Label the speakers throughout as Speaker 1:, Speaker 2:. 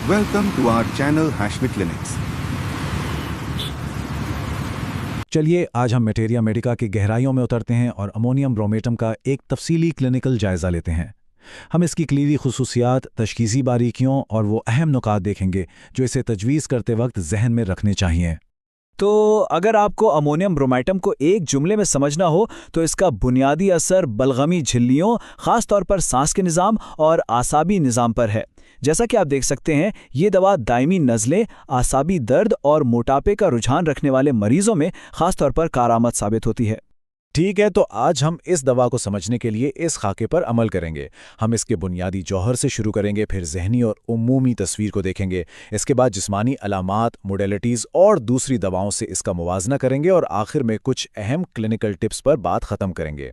Speaker 1: Welcome to our channel Hashmi Clinics.
Speaker 2: चलिए आज हम मैटेरिया मेडिका की गहराइयों में उतरते हैं और अमोनियम ब्रोमेटम का एक तफसीली क्लिनिकल जायज़ा लेते हैं। हम इसकी क्लीवी खुसूसियात, तशखीसी बारीकियों और वो अहम नुकात देखेंगे जो इसे तजवीज़ करते वक्त जहन में रखने चाहिए।
Speaker 3: तो अगर आपको अमोनियम ब्रोमेटम को एक जुमले में समझना हो तो इसका बुनियादी असर बलगमी झिल्लियों, ख़ास तौर पर सांस के निज़ाम और आसाबी निज़ाम पर है। जैसा कि आप देख सकते हैं, ये दवा दायमी नज़लें, आसाबी दर्द और मोटापे का रुझान रखने वाले मरीजों में ख़ास तौर पर कारआमद साबित होती है।
Speaker 2: ठीक है, तो आज हम इस दवा को समझने के लिए इस खाके पर अमल करेंगे। हम इसके बुनियादी जौहर से शुरू करेंगे, फिर जहनी और उमूमी तस्वीर को देखेंगे। इसके बाद जिस्मानी अलामात, मोडेलिटीज़ और दूसरी दवाओं से इसका मुवाजना करेंगे और आखिर में कुछ अहम क्लिनिकल टिप्स पर बात ख़त्म करेंगे।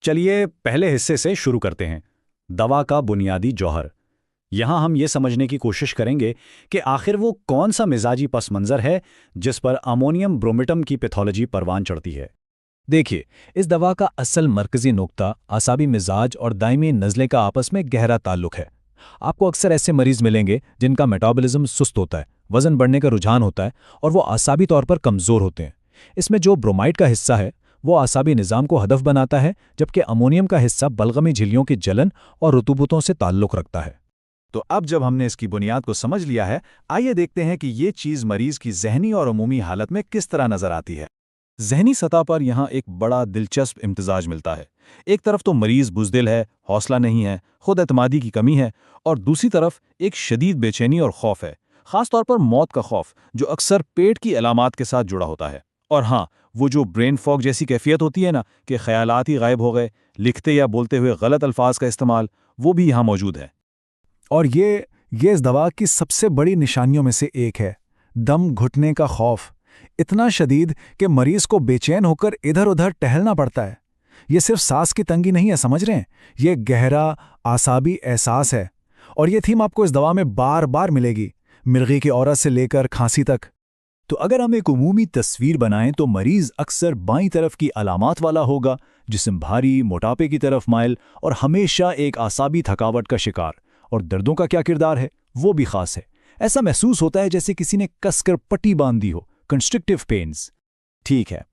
Speaker 4: चलिए पहले हिस्से से शुरू करते हैं, दवा का बुनियादी जौहर। यहाँ हम ये समझने की कोशिश करेंगे कि आखिर वो कौन सा मिजाजी पस मंज़र है जिस पर अमोनियम ब्रोमेटम की पैथोलॉजी परवान चढ़ती है।
Speaker 2: देखिए, इस दवा का असल मरकज़ी नुक्ता आसाबी मिजाज और दायमी नज़ले का आपस में गहरा ताल्लुक है। आपको अक्सर ऐसे मरीज़ मिलेंगे जिनका मेटाबॉलिज्म सुस्त होता है, वज़न बढ़ने का रुझान होता है और वो आसाबी तौर पर कमज़ोर होते हैं। इसमें जो ब्रोमाइड का हिस्सा है वो आसाबी निज़ाम को हदफ बनाता है, जबकि अमोनियम का हिस्सा बलगमी झिल्लियों की जलन और रुतूबतों से ताल्लुक़ रखता है।
Speaker 4: तो अब जब हमने इसकी बुनियाद को समझ लिया है, आइए देखते हैं कि ये चीज़ मरीज़ की जहनी और अमूमी हालत में किस तरह नज़र आती है। जहनी सतह पर यहाँ एक बड़ा दिलचस्प इम्तिजाज मिलता है। एक तरफ तो मरीज़ बुज़दिल है, हौसला नहीं है, खुद एतमादी की कमी है, और दूसरी तरफ एक शदीद बेचैनी और खौफ है, ख़ास तौर पर मौत का खौफ, जो अक्सर पेट की अलामात के साथ जुड़ा होता है। और हाँ, वो जो ब्रेन फॉग जैसी कैफियत होती है ना, कि ख्यालात ही गायब हो गए, लिखते या बोलते हुए गलत अल्फाज का इस्तेमाल, वो भी यहाँ मौजूद है।
Speaker 2: और ये इस दवा की सबसे बड़ी निशानियों में से एक है, दम घुटने का खौफ। इतना शदीद कि मरीज को बेचैन होकर इधर उधर टहलना पड़ता है। ये सिर्फ सांस की तंगी नहीं है, समझ रहे हैं, ये गहरा आसाबी एहसास है। और ये थीम आपको इस दवा में बार बार मिलेगी, मिर्गी की औरत से लेकर खांसी तक।
Speaker 3: तो अगर हम एक उमूमी तस्वीर बनाएं तो मरीज अक्सर बाईं तरफ की अलामात वाला होगा, जिस्म भारी, मोटापे की तरफ माइल और हमेशा एक आसाबी थकावट का शिकार। और दर्दों का क्या किरदार है वो भी खास है। ऐसा महसूस होता है जैसे किसी ने कसकर पट्टी बांध दी हो, कंस्ट्रिक्टिव पेन्स। ठीक है,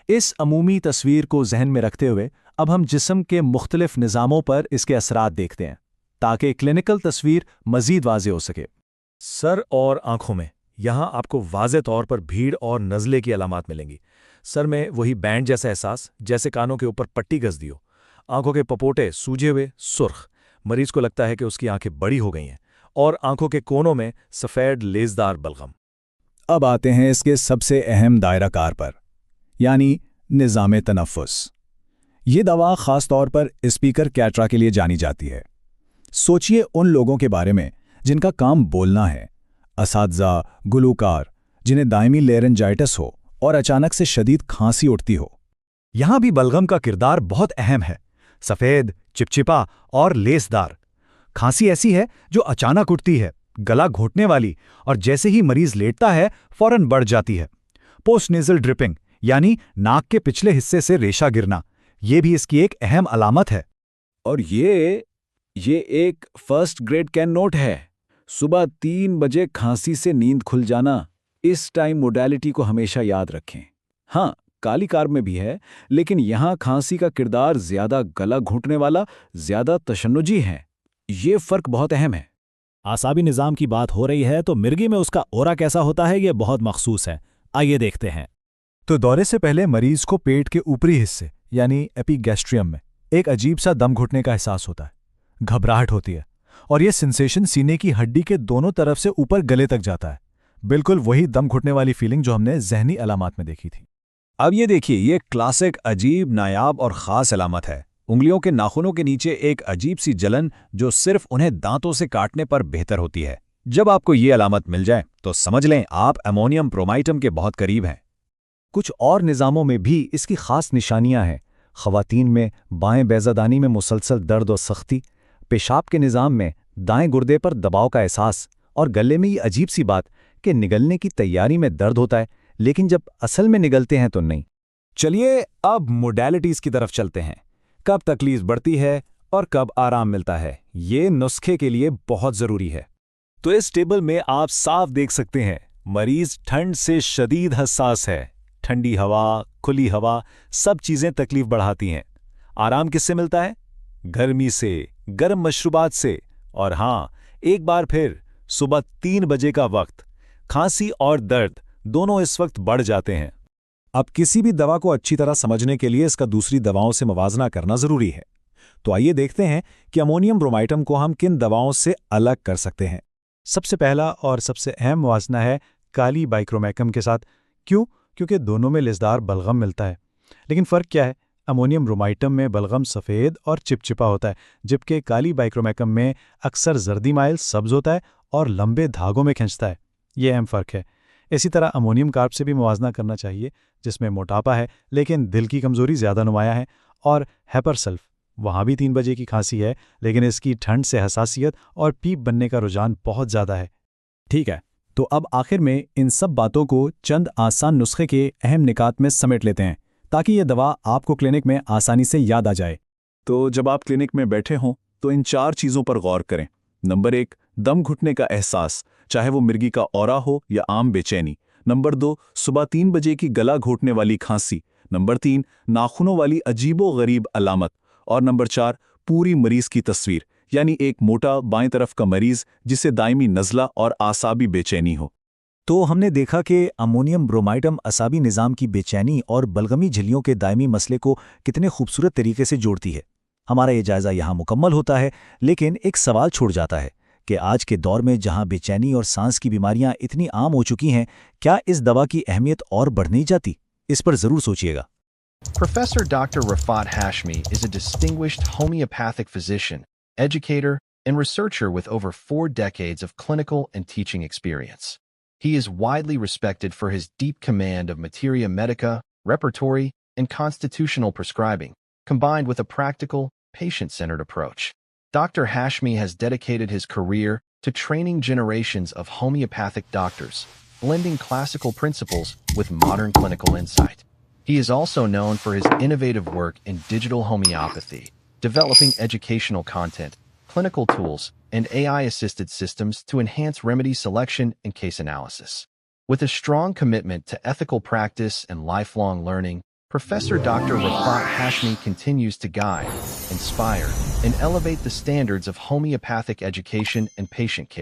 Speaker 3: इस अमूमी तस्वीर को जहन में रखते हुए अब हम जिस्म के मुख्तलिफ निज़ामों पर इसके असरात देखते हैं, ताकि क्लिनिकल तस्वीर मज़ीद वाज़ेह हो सके।
Speaker 4: सर और आंखों में यहाँ आपको वाज़ेह तौर पर भीड़ और नज़ले की अलामात मिलेंगी। सर में वही बैंड जैसा एहसास, जैसे कानों के ऊपर पट्टी घस दी हो। आंखों के पपोटे सूजे हुए, सुर्ख, मरीज को लगता है कि उसकी आंखें बड़ी हो गई हैं। और आंखों के कोनों में सफ़ेद लेज़दार बलगम।
Speaker 2: अब आते हैं इसके सबसे अहम दायरा कार पर, यानी निज़ाम तनफ़ुस। ये दवा ख़ास तौर पर स्पीकर कैटरा के लिए जानी जाती है। सोचिए उन लोगों के बारे में जिनका काम बोलना है, असातिज़ा, गुलूकार, जिन्हें दायमी लेरेंजाइटिस हो और अचानक से शदीद खांसी उठती हो।
Speaker 4: यहाँ भी बलगम का किरदार बहुत अहम है। सफ़ेद, चिपचिपा और लेसदार खांसी ऐसी है जो अचानक उठती है, गला घोटने वाली, और जैसे ही मरीज लेटता है फौरन बढ़ जाती है। पोस्ट नेज़ल ड्रिपिंग, यानी नाक के पिछले हिस्से से रेशा गिरना, ये भी इसकी एक अहम अलामत है।
Speaker 3: और ये एक फर्स्ट ग्रेड कैन नोट है। सुबह 3 बजे खांसी से नींद खुल जाना। इस टाइम मोडेलिटी को हमेशा याद रखें। हाँ, काली कार में भी है, लेकिन यहाँ खांसी का किरदार ज्यादा गला घुटने वाला, ज्यादा तशन्नुजी है। ये फर्क बहुत अहम है।
Speaker 2: आसाबी निज़ाम की बात हो रही है तो मिर्गी में उसका ओरा कैसा होता है ये बहुत मखसूस है। आइए देखते हैं।
Speaker 5: तो दौरे से पहले मरीज को पेट के ऊपरी हिस्से यानी एपिगैस्ट्रियम में एक अजीब सा दम घुटने का एहसास होता है, घबराहट होती है, और ये सेंसेशन सीने की हड्डी के दोनों तरफ से ऊपर गले तक जाता है। बिल्कुल वही दम घुटने वाली फीलिंग जो हमने जहनी अलामात में देखी थी।
Speaker 3: अब ये देखिए, ये क्लासिक अजीब, नायाब और ख़ास अलामत है। उंगलियों के नाखूनों के नीचे एक अजीब सी जलन जो सिर्फ उन्हें दांतों से काटने पर बेहतर होती है। जब आपको ये अलामत मिल जाए तो समझ लें आप अमोनियम ब्रोमेटम के बहुत करीब हैं।
Speaker 2: कुछ और निज़ामों में भी इसकी खास निशानियां हैं। ख़वातीन में बाएं बैज़ादानी में मुसलसल दर्द और सख्ती, पेशाब के निज़ाम में दाएं गुर्दे पर दबाव का एहसास, और गले में ये अजीब सी बात कि निगलने की तैयारी में दर्द होता है, लेकिन जब असल में निगलते हैं तो नहीं।
Speaker 3: चलिए अब मोडेलिटीज़ की तरफ चलते हैं। कब तकलीफ बढ़ती है और कब आराम मिलता है, ये नुस्खे के लिए बहुत ज़रूरी है। تو اس ٹیبل میں آپ صاف دیکھ سکتے ہیں مریض ٹھنڈ سے شدید حساس ہے. ٹھنڈی ہوا، کھلی ہوا، سب چیزیں تکلیف بڑھاتی ہیں. آرام کس سے ملتا ہے؟ گرمی سے، گرم مشروبات سے، اور ہاں ایک بار پھر صبح 3 بجے کا وقت. کھانسی اور درد دونوں اس وقت بڑھ جاتے ہیں.
Speaker 4: اب کسی بھی دوا کو اچھی طرح سمجھنے کے لیے اس کا دوسری دواؤں سے موازنہ کرنا ضروری ہے. تو آئیے دیکھتے ہیں کہ امونیم برومائٹم کو ہم کن دواؤں سے الگ کر سکتے ہیں.
Speaker 5: سب سے پہلا اور سب سے اہم موازنہ ہے کالی بائکرومیکم کے ساتھ. کیوں؟ کیونکہ دونوں میں لسدار بلغم ملتا ہے. لیکن فرق کیا ہے؟ امونیم برومائٹم میں بلغم سفید اور چپچپا ہوتا ہے، جبکہ کالی بائکرومیکم میں اکثر زردی مائل سبز ہوتا ہے اور لمبے دھاگوں میں کھنچتا ہے. یہ اہم فرق ہے. اسی طرح امونیم کارب سے بھی موازنہ کرنا چاہیے، جس میں موٹاپا ہے لیکن دل کی کمزوری زیادہ نمایاں ہے. اور ہیپرسلف، وہاں بھی 3 بجے کی کھانسی ہے لیکن اس کی ٹھنڈ سے حساسیت اور پیپ بننے کا رجحان بہت زیادہ ہے.
Speaker 2: ٹھیک ہے، تو اب آخر میں ان سب باتوں کو چند آسان نسخے کے اہم نکات میں سمیٹ لیتے ہیں تاکہ یہ دوا آپ کو کلینک میں آسانی سے یاد آ جائے.
Speaker 4: تو جب آپ کلینک میں بیٹھے ہوں تو ان 4 چیزوں پر غور کریں. نمبر 1، دم گھٹنے کا احساس، چاہے وہ مرگی کا اورا ہو یا عام بے چینی. نمبر 2، صبح 3 بجے کی گلا گھوٹنے والی کھانسی. نمبر 3، ناخنوں والی عجیب و غریب علامت. اور نمبر 4، پوری مریض کی تصویر، یعنی ایک موٹا بائیں طرف کا مریض جسے دائمی نزلہ اور اعصابی بے چینی ہو.
Speaker 3: تو ہم نے دیکھا کہ امونیم برومائٹم اعصابی نظام کی بے چینی اور بلغمی جھلیوں کے دائمی مسئلے کو کتنے خوبصورت طریقے سے جوڑتی ہے. ہمارا یہ جائزہ یہاں مکمل ہوتا ہے، لیکن ایک سوال چھوڑ جاتا ہے کہ آج کے دور میں جہاں بے چینی اور سانس کی بیماریاں اتنی عام ہو چکی ہیں، کیا اس دوا کی اہمیت اور بڑھ نہیں جاتی؟ اس پر ضرور سوچیے گا.
Speaker 6: Professor Dr. Rafat Hashmi is a distinguished homeopathic physician, educator, and researcher with over 4 decades of clinical and teaching experience. He is widely respected for his deep command of materia medica, repertory, and constitutional prescribing, combined with a practical, patient-centered approach. Dr. Hashmi has dedicated his career to training generations of homeopathic doctors, blending classical principles with modern clinical insight. He is also known for his innovative work in digital homeopathy, developing educational content, clinical tools, and AI-assisted systems to enhance remedy selection and case analysis. With a strong commitment to ethical practice and lifelong learning, Professor Dr. Rafat Hashmi continues to guide, inspire, and elevate the standards of homeopathic education and patient care.